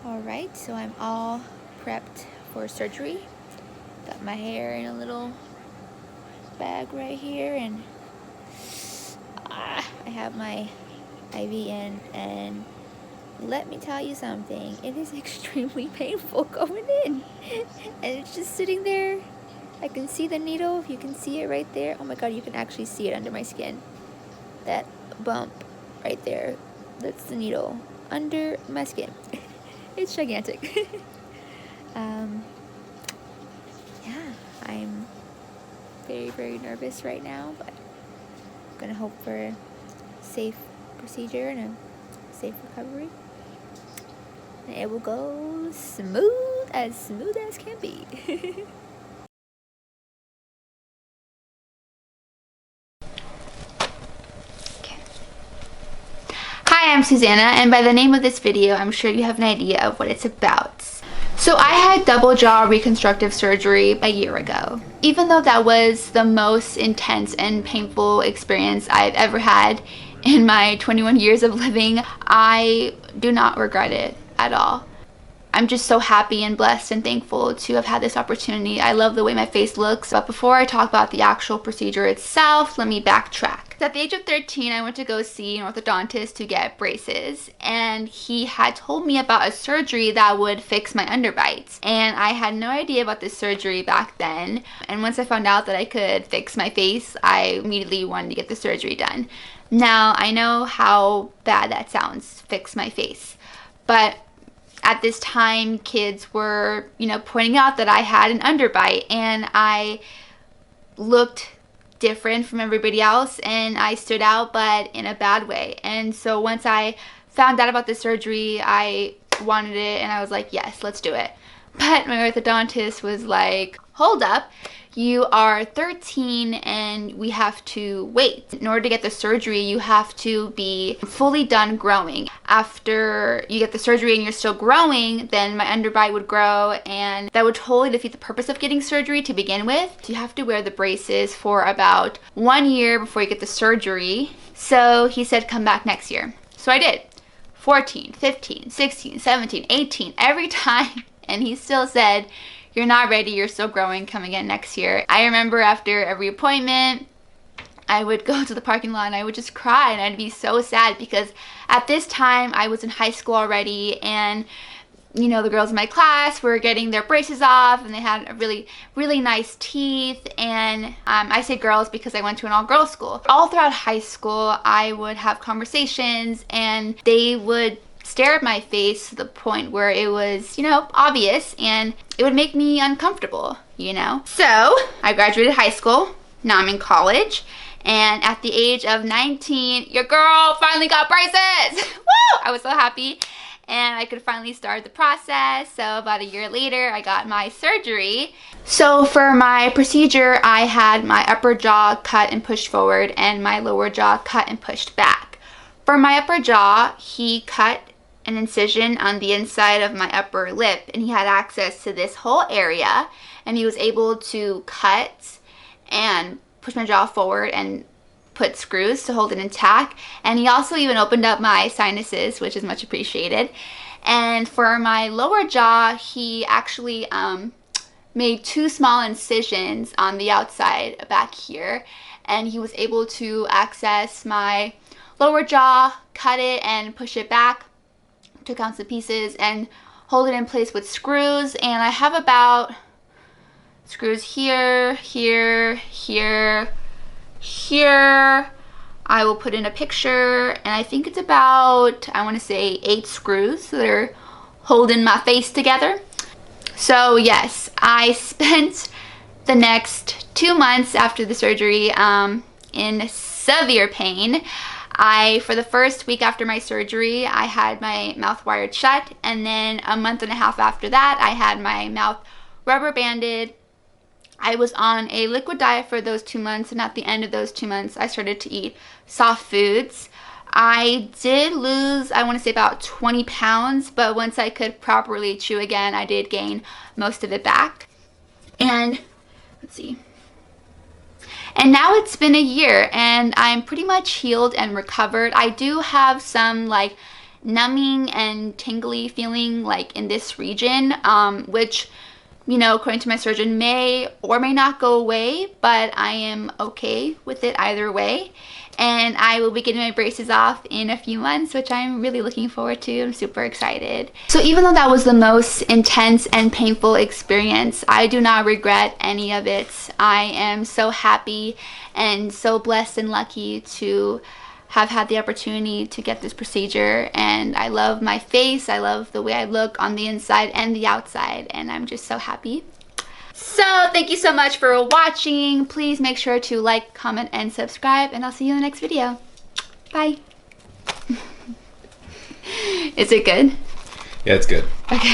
Alright, so I'm all prepped for surgery. Got my hair in a little bag right here, and I have my IV in, and let me tell you something, it is extremely painful going in. And it's just sitting there. I can see the needle, you can see it right there. Oh my god, you can actually see it under my skin. That bump right there, that's the needle under my skin. It's gigantic. Yeah, I'm very nervous right now, but I'm gonna hope for a safe procedure and a safe recovery, and it will go smooth as can be. Hi, I'm Suzanna, and by the name of this video, I'm sure you have an idea of what it's about. So I had double jaw reconstructive surgery a year ago. Even though that was the most intense and painful experience I've ever had in my 21 years of living, I do not regret it at all. I'm just so happy and blessed and thankful to have had this opportunity. I love the way my face looks. But before I talk about the actual procedure itself, let me backtrack. At the age of 13, I went to go see an orthodontist to get braces, and he had told me about a surgery that would fix my underbites. And I had no idea about this surgery back then. And once I found out that I could fix my face, I immediately wanted to get the surgery done. Now, I know how bad that sounds, fix my face. But at this time, kids were, pointing out that I had an underbite, and I looked different from everybody else, and I stood out, but in a bad way. And so once I found out about the surgery, I wanted it, and I was like, yes, let's do it. But my orthodontist was like, hold up, you are 13 and we have to wait. In order to get the surgery, you have to be fully done growing. After you get the surgery and you're still growing, then my underbite would grow, and that would totally defeat the purpose of getting surgery to begin with. You have to wear the braces for about 1 year before you get the surgery. So he said, come back next year. So I did. 14, 15, 16, 17, 18, every time. And he still said, you're not ready, you're still growing, come again next year. I remember after every appointment, I would go to the parking lot and I would just cry, and I'd be so sad because at this time I was in high school already, and the girls in my class were getting their braces off, and they had a really nice teeth. And I say girls because I went to an all-girls school. All throughout high school, I would have conversations, and they would stare at my face to the point where it was, obvious, and it would make me uncomfortable, So I graduated high school. Now I'm in college, and at the age of 19, your girl finally got braces. Woo! I was so happy, and I could finally start the process. So about a year later, I got my surgery. So for my procedure, I had my upper jaw cut and pushed forward, and my lower jaw cut and pushed back. For my upper jaw, he cut an incision on the inside of my upper lip, and he had access to this whole area, and he was able to cut and push my jaw forward and put screws to hold it intact. And he also even opened up my sinuses, which is much appreciated. And for my lower jaw, he actually made 2 small incisions on the outside back here, and he was able to access my lower jaw, cut it and push it back, took out some pieces and hold it in place with screws. And I have about screws here, here, here, here. I will put in a picture, and I think it's about, I want to say 8 screws that are holding my face together. So yes, I spent the next 2 months after the surgery in severe pain. For the first week after my surgery, I had my mouth wired shut, and then a month and a half after that, I had my mouth rubber banded. I was on a liquid diet for those 2 months, and at the end of those 2 months, I started to eat soft foods. I did lose, I want to say, about 20 pounds, but once I could properly chew again, I did gain most of it back. And let's see. And now it's been a year, and I'm pretty much healed and recovered. I do have some numbing and tingly feeling like in this region, which, you know, according to my surgeon, may or may not go away, but I am okay with it either way. And I will be getting my braces off in a few months, which I'm really looking forward to. I'm super excited. So even though that was the most intense and painful experience, I do not regret any of it. I am so happy and so blessed and lucky to have had the opportunity to get this procedure, and I love my face. I love the way I look on the inside and the outside, and I'm just so happy. So thank you so much for watching. Please make sure to like, comment, and subscribe, and I'll see you in the next video. Bye. Is it good? Yeah, it's good. Okay.